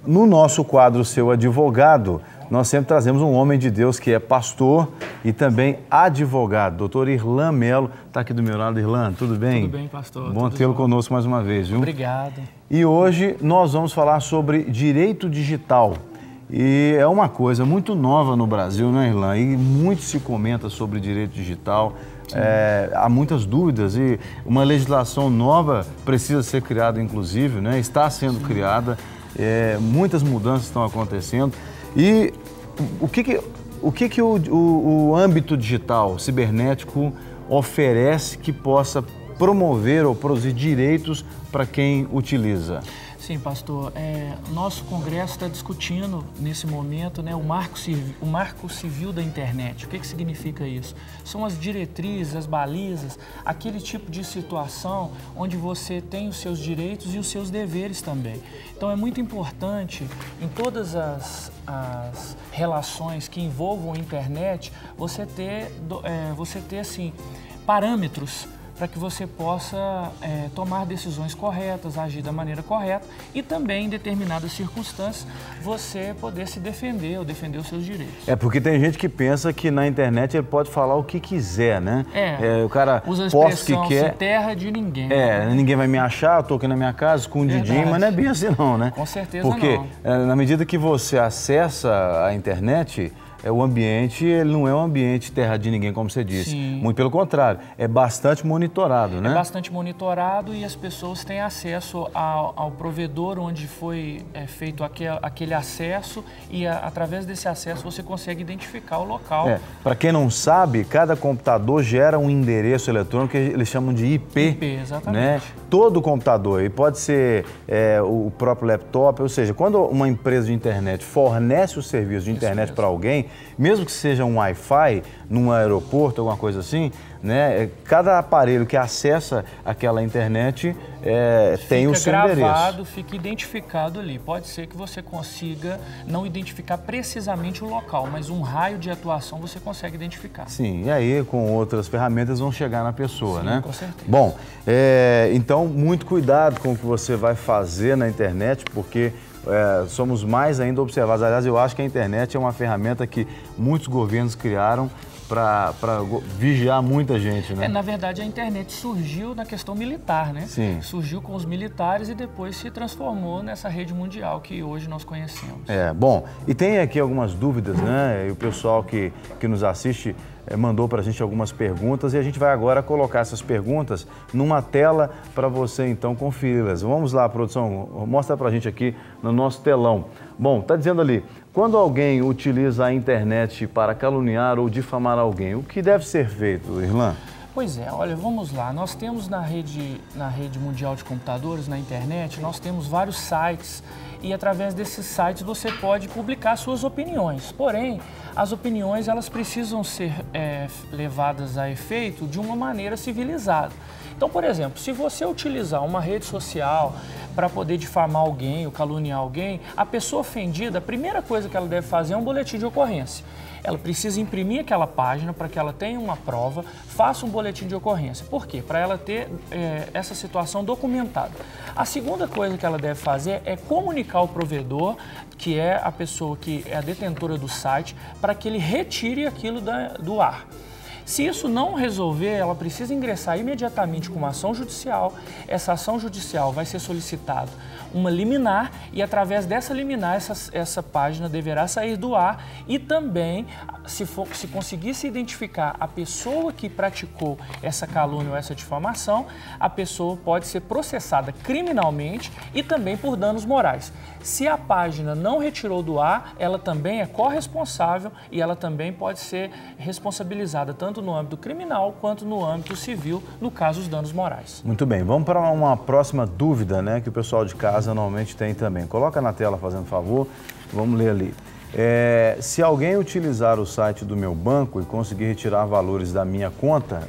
No nosso quadro Seu Advogado, nós sempre trazemos um homem de Deus que é pastor e também advogado. Doutor Irlan Melo está aqui do meu lado. Irlan, tudo bem? Tudo bem, pastor. Bom tê-lo conosco mais uma vez, viu? Obrigado. E hoje nós vamos falar sobre direito digital. E é uma coisa muito nova no Brasil, né, Irlan? E muito se comenta sobre direito digital. Há muitas dúvidas e uma legislação nova precisa ser criada, inclusive, né? Está sendo criada. Muitas mudanças estão acontecendo. E o que o âmbito digital, cibernético, oferece que possa promover ou produzir direitos para quem utiliza? Sim, pastor. Nosso Congresso está discutindo, nesse momento, né, o marco civil da internet. O que significa isso? São as diretrizes, as balizas, aquele tipo de situação onde você tem os seus direitos e os seus deveres também. Então, é muito importante, em todas as relações que envolvam a internet, você ter assim, parâmetros para que você possa tomar decisões corretas, agir da maneira correta e também, em determinadas circunstâncias, você poder se defender ou defender os seus direitos. Porque tem gente que pensa que na internet ele pode falar o que quiser, né? O cara usa a posta o que expressão, quer. se terra de ninguém. Ninguém vai me achar, eu estou aqui na minha casa escondidinho, mas não é bem assim não, né? Com certeza Porque não. Na medida que você acessa a internet, o ambiente, ele não é um ambiente terra de ninguém, como você disse. Sim. Muito pelo contrário, é bastante monitorado, né? É bastante monitorado e as pessoas têm acesso ao provedor onde foi feito aquele acesso e através desse acesso você consegue identificar o local. Para quem não sabe, cada computador gera um endereço eletrônico que eles chamam de IP. IP, exatamente. Né? Todo computador, e pode ser o próprio laptop, ou seja, quando uma empresa de internet fornece o serviço de internet para alguém, mesmo que seja um Wi-Fi num aeroporto, alguma coisa assim, né? Cada aparelho que acessa aquela internet tem o seu endereço. Fica gravado, fica identificado ali. Pode ser que você consiga não identificar precisamente o local, mas um raio de atuação você consegue identificar. Sim, e aí com outras ferramentas vão chegar na pessoa, Sim, né? Com certeza. Bom, então muito cuidado com o que você vai fazer na internet, porque somos mais ainda observados. Aliás, eu acho que a internet é uma ferramenta que muitos governos criaram para vigiar muita gente, né? Na verdade, a internet surgiu na questão militar, né? Sim. Surgiu com os militares e depois se transformou nessa rede mundial que hoje nós conhecemos. Bom, e tem aqui algumas dúvidas, né? E o pessoal que nos assiste mandou para a gente algumas perguntas e a gente vai agora colocar essas perguntas numa tela para você então conferi-las. Vamos lá, produção, mostra para a gente aqui no nosso telão. Bom, está dizendo ali, quando alguém utiliza a internet para caluniar ou difamar alguém, o que deve ser feito, Irlan? Pois olha, vamos lá. Nós temos na rede mundial de computadores, na internet, nós temos vários sites e através desses sites você pode publicar suas opiniões. Porém, as opiniões elas precisam ser levadas a efeito de uma maneira civilizada. Então, por exemplo, se você utilizar uma rede social para poder difamar alguém ou caluniar alguém, a pessoa ofendida, a primeira coisa que ela deve fazer é um boletim de ocorrência. Ela precisa imprimir aquela página para que ela tenha uma prova, faça um boletim de ocorrência. Por quê? Para ela ter essa situação documentada. A segunda coisa que ela deve fazer é comunicar ao provedor, que é a pessoa que é a detentora do site, para que ele retire aquilo do ar. Se isso não resolver, ela precisa ingressar imediatamente com uma ação judicial. Essa ação judicial vai ser solicitada uma liminar e através dessa liminar essa página deverá sair do ar e também, se conseguir se identificar a pessoa que praticou essa calúnia ou essa difamação, a pessoa pode ser processada criminalmente e também por danos morais. Se a página não retirou do ar, ela também é corresponsável e ela também pode ser responsabilizada tanto no âmbito criminal quanto no âmbito civil, no caso dos danos morais. Muito bem, vamos para uma próxima dúvida, né, que o pessoal de casa normalmente tem também. Coloca na tela, fazendo favor, vamos ler ali. Se alguém utilizar o site do meu banco e conseguir retirar valores da minha conta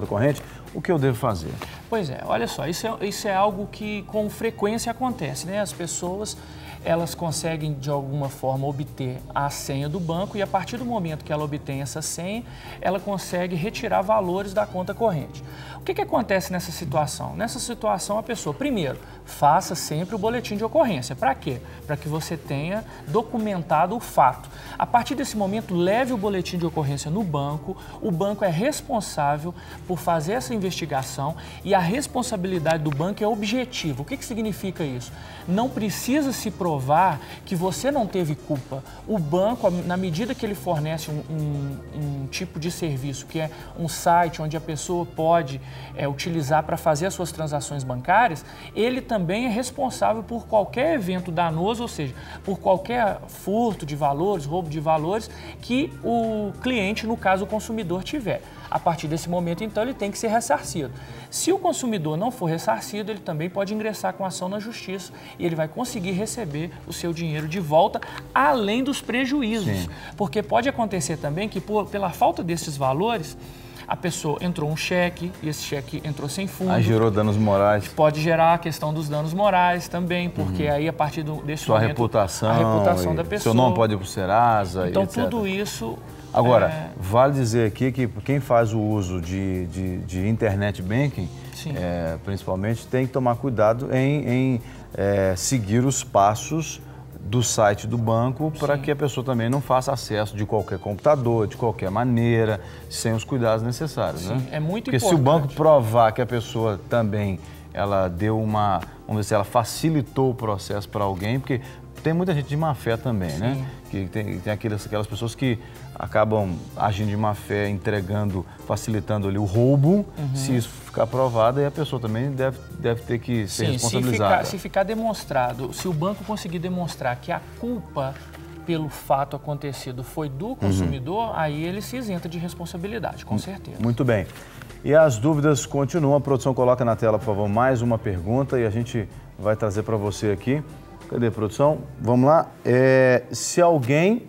corrente, o que eu devo fazer? Pois olha só, isso é algo que com frequência acontece, né? As pessoas, elas conseguem de alguma forma obter a senha do banco e a partir do momento que ela obtém essa senha, ela consegue retirar valores da conta corrente. O que acontece nessa situação? Nessa situação, a pessoa, primeiro, faça sempre o boletim de ocorrência. Para quê? Para que você tenha documentado o fato. A partir desse momento, leve o boletim de ocorrência no banco. O banco é responsável por fazer essa investigação e a responsabilidade do banco é objetiva. O que significa isso? Não precisa se provar que você não teve culpa. O banco, na medida que ele fornece um tipo de serviço, que é um site onde a pessoa pode utilizar para fazer as suas transações bancárias, ele também é responsável por qualquer evento danoso, ou seja, por qualquer furto de valores, roubo de valores que o cliente, no caso o consumidor, tiver. A partir desse momento, então, ele tem que ser ressarcido. Se o consumidor não for ressarcido, ele também pode ingressar com ação na justiça e ele vai conseguir receber o seu dinheiro de volta, além dos prejuízos. Sim. Porque pode acontecer também que, pela falta desses valores, a pessoa entrou um cheque e esse cheque entrou sem fundo. Aí gerou danos morais. Pode gerar a questão dos danos morais também, porque aí a partir desse momento... A reputação da pessoa. Seu nome pode ir para o Serasa, então, etc. tudo isso... Agora, vale dizer aqui que quem faz o uso de internet banking, principalmente, tem que tomar cuidado em seguir os passos do site do banco para que a pessoa também não faça acesso de qualquer computador, de qualquer maneira, sem os cuidados necessários. Sim, né? É muito Porque importante. Se o banco provar que a pessoa também, ela deu vamos dizer assim, ela facilitou o processo para alguém, porque tem muita gente de má fé também, sim, né? Que tem aquelas pessoas que acabam agindo de má fé, facilitando ali o roubo. Se isso ficar provado, aí a pessoa também deve ter que ser responsabilizada. Se ficar demonstrado, se o banco conseguir demonstrar que a culpa pelo fato acontecido foi do consumidor, aí ele se isenta de responsabilidade, com certeza. Muito bem. E as dúvidas continuam. A produção coloca na tela, por favor, mais uma pergunta e a gente vai trazer para você aqui. Cadê a produção? Vamos lá. Se alguém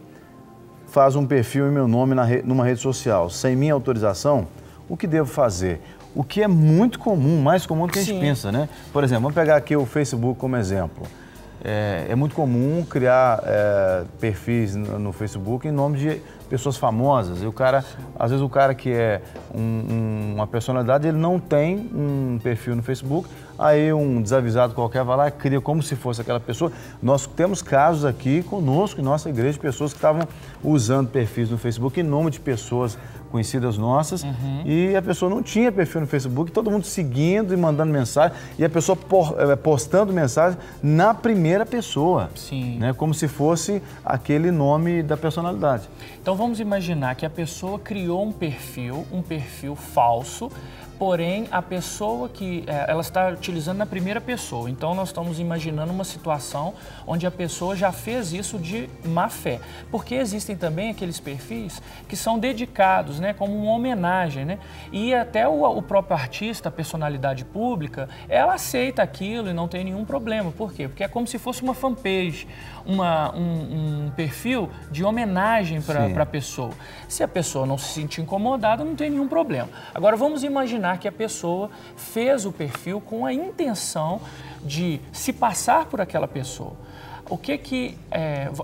faz um perfil em meu nome numa rede social sem minha autorização, o que devo fazer? O que é muito comum, mais comum do que a gente pensa, né? Por exemplo, vamos pegar aqui o Facebook como exemplo. É muito comum criar perfis no Facebook em nome de pessoas famosas. E às vezes o cara que é uma personalidade, ele não tem um perfil no Facebook, aí um desavisado qualquer vai lá e cria como se fosse aquela pessoa. Nós temos casos aqui conosco, em nossa igreja, de pessoas que estavam usando perfis no Facebook em nome de pessoas conhecidas nossas, e a pessoa não tinha perfil no Facebook, todo mundo seguindo e mandando mensagem, e a pessoa postando mensagem na primeira pessoa, né? Como se fosse aquele nome da personalidade. Então vamos imaginar que a pessoa criou um perfil falso, porém a pessoa que ela está utilizando na primeira pessoa. Então nós estamos imaginando uma situação onde a pessoa já fez isso de má fé, porque existem também aqueles perfis que são dedicados, né, como uma homenagem, né? E até o próprio artista, a personalidade pública, ela aceita aquilo e não tem nenhum problema. Por quê? Porque é como se fosse uma fanpage, um perfil de homenagem para a pessoa. Se a pessoa não se sentir incomodada, não tem nenhum problema. Agora vamos imaginar que a pessoa fez o perfil com a intenção de se passar por aquela pessoa.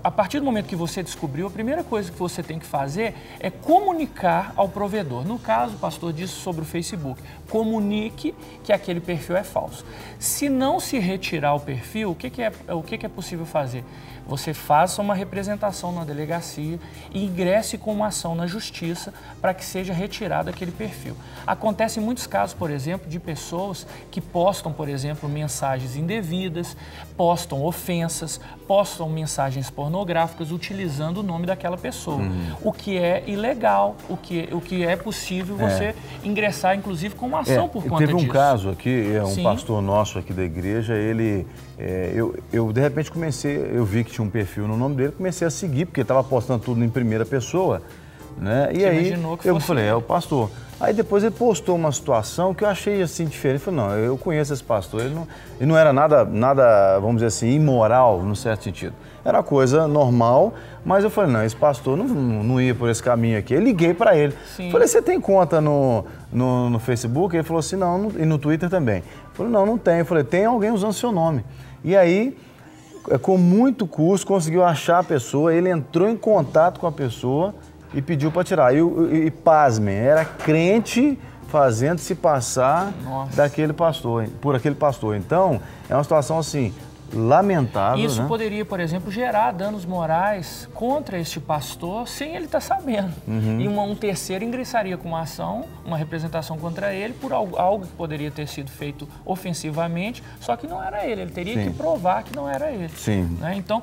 A partir do momento que você descobriu, a primeira coisa que você tem que fazer é comunicar ao provedor. No caso, o pastor disse sobre o Facebook, comunique que aquele perfil é falso. Se não se retirar o perfil, o que é possível fazer? Você faça uma representação na delegacia e ingresse com uma ação na justiça para que seja retirado aquele perfil. Acontecem muitos casos, por exemplo, de pessoas que postam, por exemplo, mensagens indevidas, postam ofensas, postam mensagens pornográficas utilizando o nome daquela pessoa, o que é ilegal, o que é possível você ingressar, inclusive, com uma ação por conta disso. Teve um caso aqui, um pastor nosso aqui da igreja, eu de repente eu vi que tinha um perfil no nome dele, comecei a seguir, porque ele estava postando tudo em primeira pessoa, né? E aí eu falei, é o pastor. Aí depois ele postou uma situação que eu achei assim diferente. Eu falei, não, eu conheço esse pastor, ele não era nada, vamos dizer assim, imoral, no certo sentido. Era coisa normal, mas eu falei, não, esse pastor não ia por esse caminho aqui. Eu liguei para ele. Sim. Falei, você tem conta no Facebook? Ele falou assim, não, e no Twitter também. Eu falei, não tenho. Eu falei, tem alguém usando seu nome. E aí, com muito custo, conseguiu achar a pessoa, ele entrou em contato com a pessoa e pediu para tirar. E pasmem, era crente fazendo-se passar por aquele pastor. Então, é uma situação assim, lamentável. Isso, né? Poderia, por exemplo, gerar danos morais contra este pastor sem ele estar sabendo. E um terceiro ingressaria com uma ação, uma representação contra ele por algo que poderia ter sido feito ofensivamente, só que não era ele. Ele teria que provar que não era ele. Né? Então,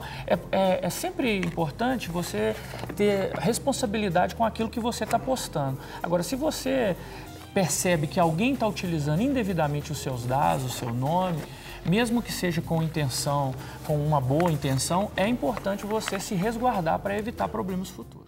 é sempre importante você ter responsabilidade com aquilo que você está postando. Agora, se você percebe que alguém está utilizando indevidamente os seus dados, o seu nome, mesmo que seja com intenção, com uma boa intenção, é importante você se resguardar para evitar problemas futuros.